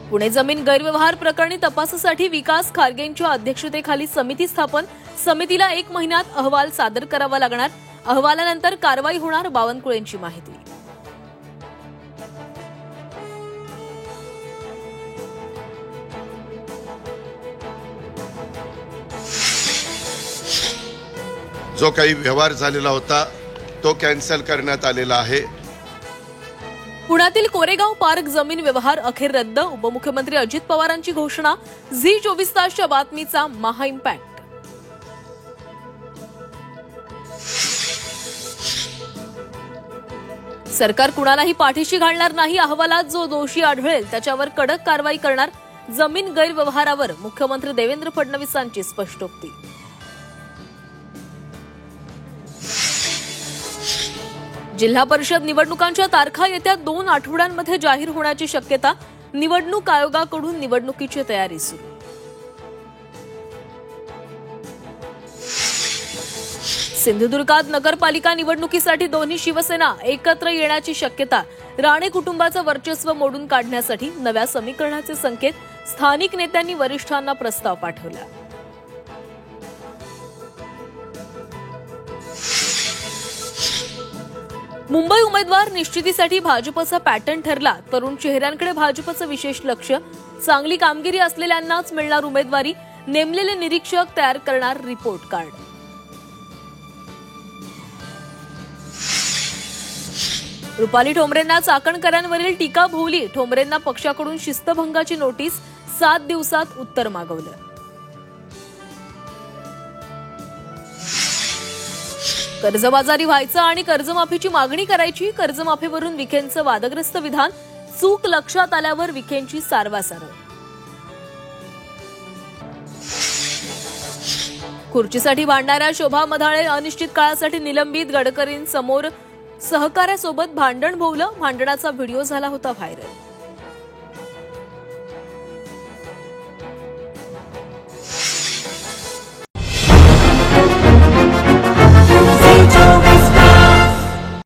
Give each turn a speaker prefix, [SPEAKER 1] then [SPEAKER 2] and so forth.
[SPEAKER 1] पुणे जमीन गैरव्यवहार प्रकरणी तपासासाठी विकास खारगेंच्या अध्यक्षतेखाली समिती स्थापन. समितीला 1 महिन्यात अहवाल सादर करावा लागणार. अहवालानंतर कारवाई होणार. बावनकुळेंची माहिती.
[SPEAKER 2] जो काही व्यवहार झालेला होता तो कॅन्सल करण्यात आलेला आहे.
[SPEAKER 1] पुण्यातील कोरेगाव पार्क जमीन व्यवहार अखेर रद्द. उपमुख्यमंत्री अजित पवारांची घोषणा. झी 24 तासच्या बातमीचा महा इम्पॅक्ट. सरकार कुणालाही पाठीशी घालणार नाही. अहवालात जो दोषी आढळेल त्याच्यावर कडक कारवाई करणार. जमीन गैरव्यवहारावर मुख्यमंत्री देवेंद्र फडणवीसांची स्पष्टोक्ती. जिल्हा परिषद निवडणुकांच्या तारखा येत्या 2 आठवड्यांमध्ये जाहीर होण्याची शक्यता. निवडणूक आयोगाकडून निवडणुकीची तयारी सुरू. सिंधुदुर्गात नगरपालिका निवडणुकीसाठी दोन्ही शिवसेना एकत्र येण्याची शक्यता. राणे कुटुंबाचं वर्चस्व मोडून काढण्यासाठी नव्या समीकरणाचे संकेत. स्थानिक नेत्यांनी वरिष्ठांना प्रस्ताव पाठवला. मुंबई उमेदवार निश्चितीसाठी भाजपचा पॅटर्न ठरला. तरुण चेहऱ्यांकडे भाजपचं विशेष लक्ष. चांगली कामगिरी असलेल्यांनाच मिळणार उमेदवारी. नेमलेले निरीक्षक तयार करणार रिपोर्ट कार्ड. रुपाली ठोंबरेंना चाकणकरांवरील टीका भोवली. ठोंबरेंना पक्षाकडून शिस्तभंगाची नोटीस. 7 दिवसात उत्तर मागवलं. कर्जबाजारी व्हायचं आणि कर्जमाफीची मागणी करायची. कर्जमाफीवरून विखेंचं वादग्रस्त विधान. चूक लक्षात आल्यावर विखेंची सारवासारव. खुर्चीसाठी भांडणाऱ्या शोभा मधाळे अनिश्चित काळासाठी निलंबित. गडकरींसमोर सहकाऱ्यासोबत भांडण भोवलं. भांडणाचा व्हिडिओ झाला होता व्हायरल.